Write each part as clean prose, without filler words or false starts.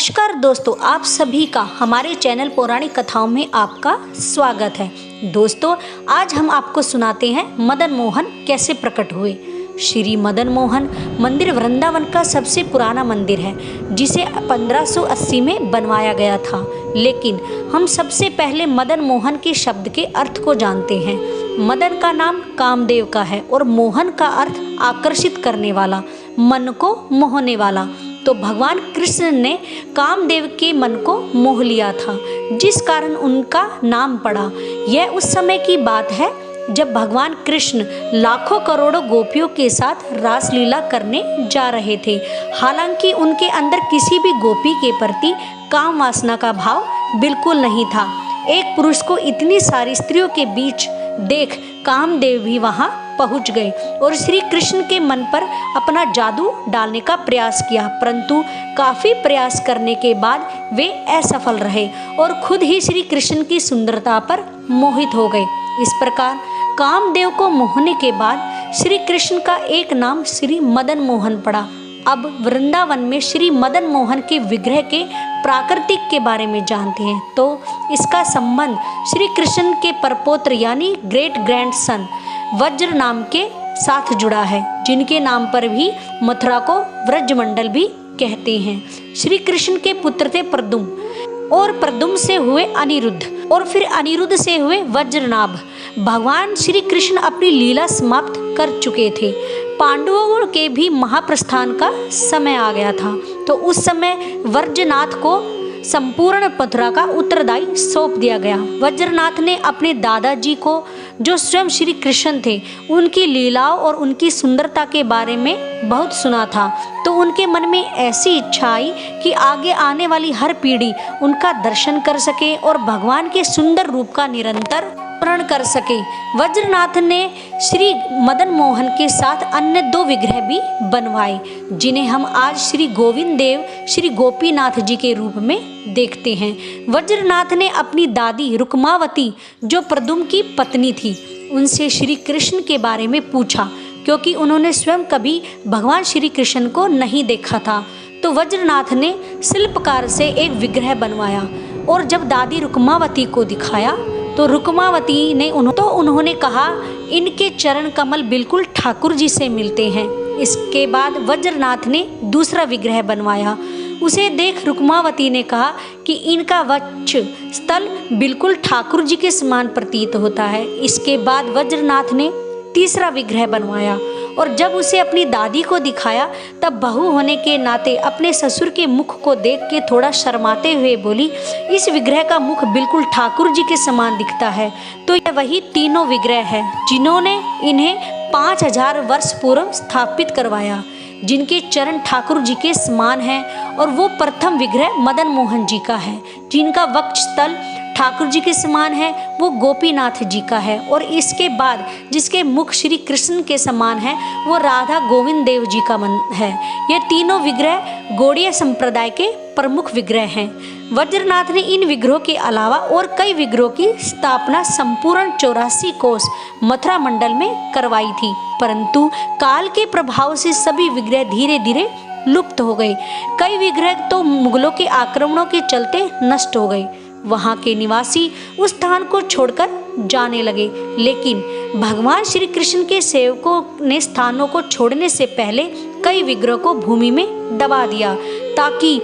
नमस्कार दोस्तों, आप सभी का हमारे चैनल पौराणिक कथाओं में आपका स्वागत है। दोस्तों, आज हम आपको सुनाते हैं मदन मोहन कैसे प्रकट हुए। श्री मदन मोहन मंदिर वृंदावन का सबसे पुराना मंदिर है, जिसे 1580 में बनवाया गया था। लेकिन हम सबसे पहले मदन मोहन के शब्द के अर्थ को जानते हैं। मदन का नाम कामदेव का है और मोहन का अर्थ आकर्षित करने वाला, मन को मोहने वाला। तो भगवान कृष्ण ने कामदेव के मन को मोह लिया था, जिस कारण उनका नाम पड़ा। यह उस समय की बात है जब भगवान कृष्ण लाखों करोड़ों गोपियों के साथ रासलीला करने जा रहे थे। हालांकि उनके अंदर किसी भी गोपी के प्रति काम वासना का भाव बिल्कुल नहीं था। एक पुरुष को इतनी सारी स्त्रियों के बीच देख कामदेव भी वहां पहुंच गए और श्री कृष्ण के मन पर अपना जादू डालने का प्रयास किया, परंतु काफी प्रयास करने के बाद वे असफल रहे और खुद ही श्री कृष्ण की सुंदरता पर मोहित हो गए। इस प्रकार कामदेव को मोहने के बाद श्री कृष्ण का एक नाम श्री मदन मोहन पड़ा। अब वृंदावन में श्री मदन मोहन के विग्रह के प्राकृतिक के बारे में जानते हैं। तो इसका संबंध श्री कृष्ण के परपौत्र यानी ग्रेट ग्रैंडसन वज्र नाम के साथ जुड़ा है, जिनके नाम पर भी मथुरा को व्रजमंडल भी कहते हैं। श्री कृष्ण के पुत्र थे प्रद्युम्न, और प्रद्युम्न से हुए अनिरुद्ध, और फिर अनिरुद्ध से हुए वज्रनाभ। भगवान श्री कृष्ण अपनी लीला समाप्त कर चुके थे। पांडवों के भी महाप्रस्थान का समय आ गया था। तो उस समय वज्रनाथ को संपूर्ण मथुरा का उत्तरदायी सौंप दिया गया। वज्रनाथ ने अपने दादाजी को, जो स्वयं श्री कृष्ण थे, उनकी लीलाओं और उनकी सुंदरता के बारे में बहुत सुना था। तो उनके मन में ऐसी इच्छा आई कि आगे आने वाली हर पीढ़ी उनका दर्शन कर सके और भगवान के सुंदर रूप का निरंतर स्मरण कर सके। वज्रनाथ ने श्री मदन मोहन के साथ अन्य 2 विग्रह भी बनवाए, जिन्हें हम आज श्री गोविंद देव श्री गोपीनाथ जी के रूप में देखते हैं। वज्रनाथ ने अपनी दादी रुक्मावती, जो प्रद्युम्न की पत्नी थी, उनसे श्री कृष्ण के बारे में पूछा, क्योंकि उन्होंने स्वयं कभी भगवान श्री कृष्ण को नहीं देखा था। तो वज्रनाथ ने शिल्पकार से एक विग्रह बनवाया और जब दादी रुक्मावती को दिखाया तो रुक्मावती ने उन्होंने कहा, इनके चरण कमल बिल्कुल ठाकुर जी से मिलते हैं। इसके बाद वज्रनाथ ने दूसरा विग्रह बनवाया। उसे देख रुक्मावती ने कहा कि इनका वक्ष स्थल बिल्कुल ठाकुर जी के समान प्रतीत होता है। इसके बाद वज्रनाथ ने तीसरा विग्रह बनवाया और जब उसे अपनी दादी को दिखाया तब बहू होने के नाते अपने ससुर के मुख को देख के थोड़ा शर्माते हुए बोली, इस विग्रह का मुख बिल्कुल ठाकुर जी के समान दिखता है। तो यह वही तीनों विग्रह है जिन्होंने इन्हें 5000 वर्ष पूर्व स्थापित करवाया, जिनके चरण ठाकुर जी के समान हैं। और वो प्रथम विग्रह मदन मोहन जी का है, जिनका वक्ष स्थल ठाकुर जी के समान है, वो गोपीनाथ जी का है। और इसके बाद जिसके मुख श्री कृष्ण के समान है, वो राधा गोविंद देव जी का मन है। ये तीनों विग्रह गौड़ीय संप्रदाय के प्रमुख विग्रह हैं। वज्रनाथ ने इन विग्रहों के अलावा और कई विग्रहों की स्थापना संपूर्ण 84 कोस मथुरा मंडल में करवाई थी, परंतु काल के प्रभाव से सभी विग्रह धीरे धीरे लुप्त हो गए। कई विग्रह तो मुगलों के आक्रमणों के चलते नष्ट हो गए। वहां के निवासी उस स्थान को छोड़कर जाने लगे, लेकिन भगवान श्री कृष्ण के सेवकों ने स्थानों को छोड़ने से पहले कई विग्रहों को भूमि में दबा दिया, ताकि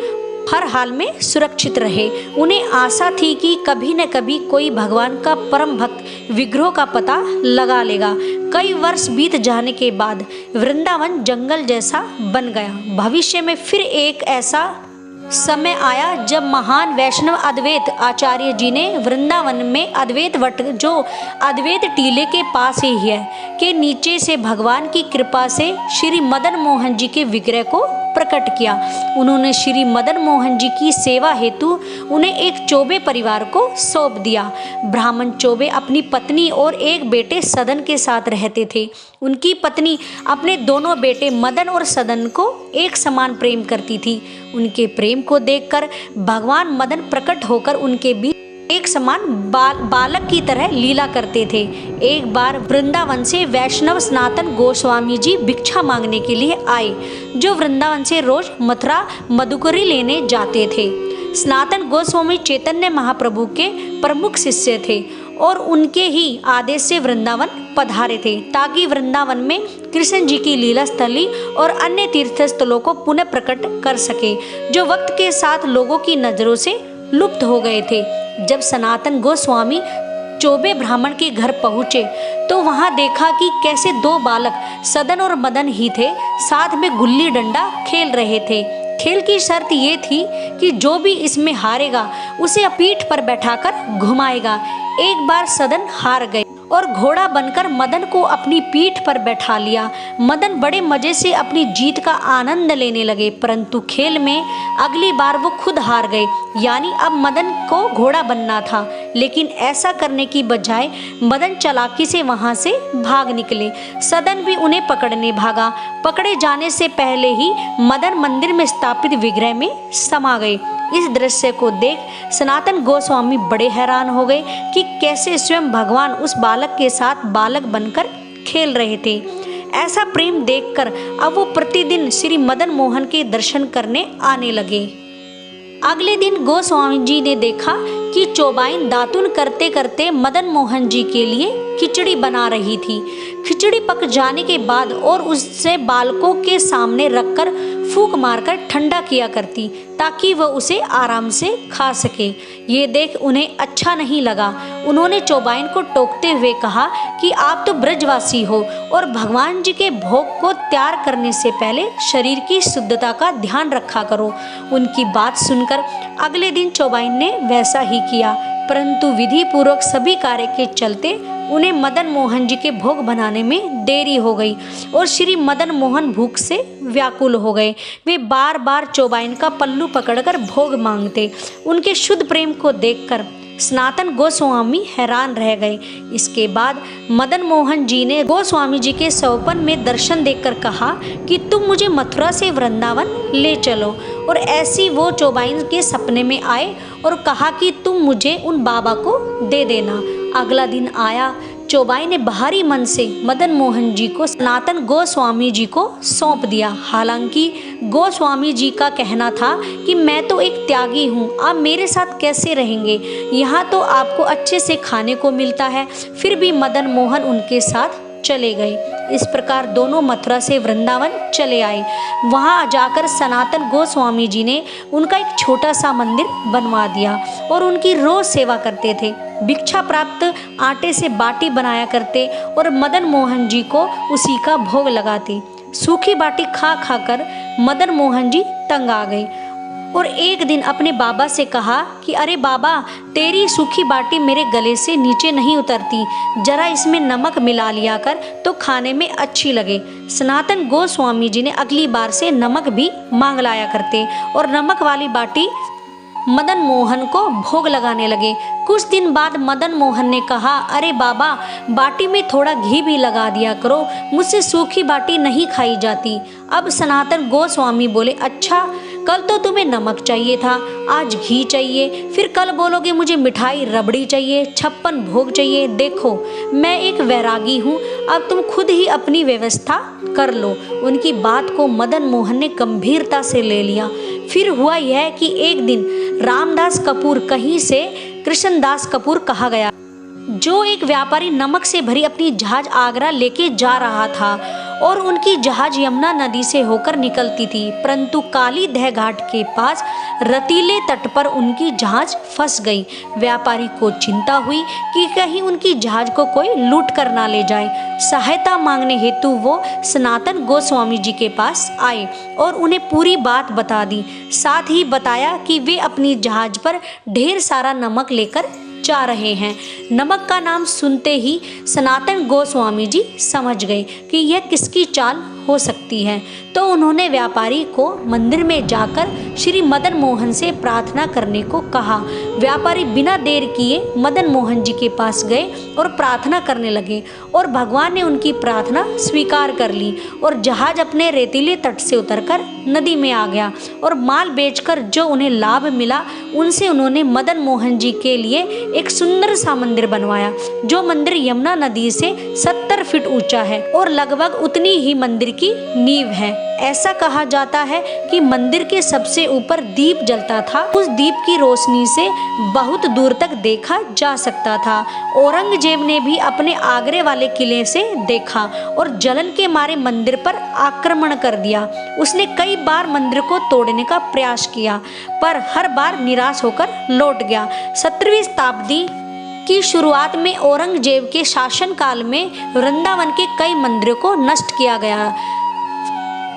हर हाल में सुरक्षित रहे। उन्हें आशा थी कि कभी न कभी कोई भगवान का परम भक्त विग्रहों का पता लगा लेगा। कई वर्ष बीत जाने के बाद वृंदावन जंगल जैसा बन गया। भविष्य में फिर एक ऐसा समय आया जब महान वैष्णव अद्वैत आचार्य जी ने वृंदावन में अद्वैत वट, जो अद्वैत टीले के पास ही है, के नीचे से भगवान की कृपा से श्री मदन मोहन जी के विग्रह को प्रकट किया। उन्होंने श्री मदन मोहन जी की सेवा हेतु उन्हें एक चौबे परिवार को सौंप दिया। ब्राह्मण चौबे अपनी पत्नी और एक बेटे सदन के साथ रहते थे। उनकी पत्नी अपने दोनों बेटे मदन और सदन को एक समान प्रेम करती थी। उनके प्रेम को देखकर भगवान मदन प्रकट होकर उनके बीच एक समान बालक की तरह लीला करते थे। एक बार वृंदावन से वैष्णव सनातन गोस्वामी जी भिक्षा मांगने के लिए आए, जो वृंदावन से रोज मथुरा मधुकरी लेने जाते थे। सनातन गोस्वामी चैतन्य महाप्रभु के प्रमुख शिष्य थे और उनके ही आदेश से वृंदावन पधारे थे, ताकि वृंदावन में कृष्ण जी की लीला स्थली और अन्य तीर्थ स्थलों को पुनः प्रकट कर सके, जो वक्त के साथ लोगों की नजरों से लुप्त हो गए थे। जब सनातन गोस्वामी चौबे ब्राह्मण के घर पहुँचे तो वहाँ देखा कि कैसे दो बालक सदन और मदन ही थे, साथ में गुल्ली डंडा खेल रहे थे। खेल की शर्त ये थी कि जो भी इसमें हारेगा उसे पीठ पर बैठाकर घुमाएगा। एक बार सदन हार गए और घोड़ा बनकर मदन को अपनी पीठ पर बैठा लिया। मदन बड़े मजे से अपनी जीत का आनंद लेने लगे, परंतु खेल में अगली बार वो खुद हार गए, यानी अब मदन को घोड़ा बनना था। लेकिन ऐसा करने की बजाय मदन चालाकी से वहां से भाग निकले। सदन भी उन्हें पकड़ने भागा। पकड़े जाने से पहले ही मदन मंदिर में स्थापित विग्रह में समा गए। इस दृश्य को देख सनातन गोस्वामी बड़े हैरान हो गए कि कैसे स्वयं भगवान उस बालक के साथ बालक बनकर खेल रहे थे। ऐसा प्रेम देखकर अब वो प्रतिदिन श्री मदन मोहन के दर्शन करने आने लगे। अगले दिन गोस्वामी जी ने देखा कि चौबाइन दातुन करते करते मदन मोहन जी के लिए खिचड़ी बना रही थी। खिचड़ी पक जाने के बाद और उससे बालकों के सामने रखकर फूंक मारकर ठंडा किया करती, ताकि वह उसे आराम से खा सके। ये देख उन्हें अच्छा नहीं लगा। उन्होंने चौबाइन को टोकते हुए कहा कि आप तो ब्रजवासी हो और भगवान जी के भोग को तैयार करने से पहले शरीर की शुद्धता का ध्यान रखा करो। उनकी बात सुनकर अगले दिन चौबाइन ने वैसा ही किया, परंतु विधि पूर्वक सभी कार्य के चलते उन्हें मदन मोहन जी के भोग बनाने में देरी हो गई और श्री मदन मोहन भूख से व्याकुल हो गए। वे बार बार चौबाइन का पल्लू पकड़कर भोग मांगते। उनके शुद्ध प्रेम को देखकर सनातन गोस्वामी हैरान रह गए। इसके बाद मदन मोहन जी ने गोस्वामी जी के स्वप्न में दर्शन देखकर कहा कि तुम मुझे मथुरा से वृंदावन ले चलो। और ऐसी वो चौबाइन के सपने में आए और कहा कि तुम मुझे उन बाबा को दे देना। अगला दिन आया। चौबाई ने बाहरी मन से मदन मोहन जी को सनातन गोस्वामी जी को सौंप दिया। हालांकि गोस्वामी जी का कहना था कि मैं तो एक त्यागी हूँ, आप मेरे साथ कैसे रहेंगे? यहाँ तो आपको अच्छे से खाने को मिलता है। फिर भी मदन मोहन उनके साथ चले गए। इस प्रकार दोनों मथुरा से वृंदावन चले आए। वहाँ जाकर सनातन गोस्वामी जी ने उनका एक छोटा सा मंदिर बनवा दिया और उनकी रोज सेवा करते थे। भिक्षा प्राप्त आटे से बाटी बनाया करते और मदन मोहन जी को उसी का भोग लगाते। सूखी बाटी खा खाकर मदन मोहन जी तंग आ गए और एक दिन अपने बाबा से कहा कि अरे बाबा, तेरी सूखी बाटी मेरे गले से नीचे नहीं उतरती, जरा इसमें नमक मिला लिया कर तो खाने में अच्छी लगे। सनातन गोस्वामी जी ने अगली बार से नमक भी मांग लाया करते और नमक वाली बाटी मदन मोहन को भोग लगाने लगे। कुछ दिन बाद मदन मोहन ने कहा, अरे बाबा, बाटी में थोड़ा घी भी लगा दिया करो, मुझसे सूखी बाटी नहीं खाई जाती। अब सनातन गोस्वामी बोले, अच्छा, कल तो तुम्हें नमक चाहिए था, आज घी चाहिए, फिर कल बोलोगे मुझे मिठाई रबड़ी चाहिए, 56 भोग चाहिए। देखो मैं एक वैरागी हूँ, अब तुम खुद ही अपनी व्यवस्था कर लो। उनकी बात को मदन मोहन ने गंभीरता से ले लिया। फिर हुआ यह कि एक दिन रामदास कपूर, कहीं से कृष्णदास कपूर कहा गया, जो एक व्यापारी नमक से भरी अपनी जहाज आगरा लेके जा रहा था और उनकी जहाज यमुना नदी से होकर निकलती थी, परंतु काली दह घाट के पास रतीले तट पर उनकी जहाज फंस गई। व्यापारी को चिंता हुई कि कहीं उनकी जहाज को कोई लूट कर ना ले जाए। सहायता मांगने हेतु वो सनातन गोस्वामी जी के पास आए और उन्हें पूरी बात बता दी। साथ ही बताया कि वे अपनी जहाज पर ढेर सारा नमक लेकर जा रहे हैं। नमक का नाम सुनते ही सनातन गोस्वामी जी समझ गए कि यह किसकी चाल हो सकती है। तो उन्होंने व्यापारी को मंदिर में जाकर श्री मदन मोहन से प्रार्थना करने को कहा। व्यापारी बिना देर किए मदन मोहन जी के पास गए और प्रार्थना करने लगे और भगवान ने उनकी प्रार्थना स्वीकार कर ली और जहाज अपने रेतीले तट से उतरकर नदी में आ गया और माल बेचकर जो उन्हें लाभ मिला उनसे उन्होंने मदन मोहन जी के लिए एक सुंदर सा मंदिर बनवाया, जो मंदिर यमुना नदी से 70 फीट ऊंचा है और लगभग उतनी ही मंदिर की नींव है। ऐसा कहा जाता है कि मंदिर के सबसे ऊपर दीप जलता था। उस दीप की रोशनी से बहुत दूर तक देखा जा सकता था। औरंगजेब ने भी अपने आगरे वाले किले से देखा और जलन के मारे मंदिर पर आक्रमण कर दिया। उसने कई बार मंदिर को तोड़ने का प्रयास किया पर हर बार निराश होकर लौट गया। 17वीं शताब्दी की शुरुआत में औरंगजेब के शासनकाल में वृंदावन के कई मंदिरों को नष्ट किया गया।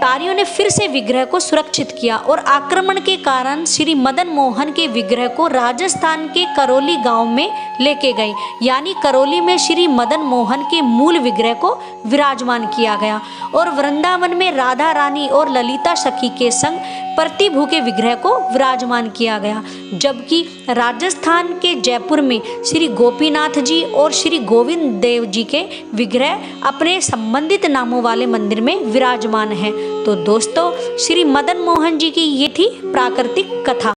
तारियों ने फिर से विग्रह को सुरक्षित किया और आक्रमण के कारण श्री मदन मोहन के विग्रह को राजस्थान के करौली गांव में लेके गए, यानी करौली में श्री मदन मोहन के मूल विग्रह को विराजमान किया गया और वृंदावन में राधा रानी और ललिता सखी के संग प्रतिभू के विग्रह को विराजमान किया गया, जबकि राजस्थान के जयपुर में श्री गोपीनाथ जी और श्री गोविंद देव जी के विग्रह अपने संबंधित नामों वाले मंदिर में विराजमान है। तो दोस्तों, श्री मदन मोहन जी की ये थी प्राकृतिक कथा।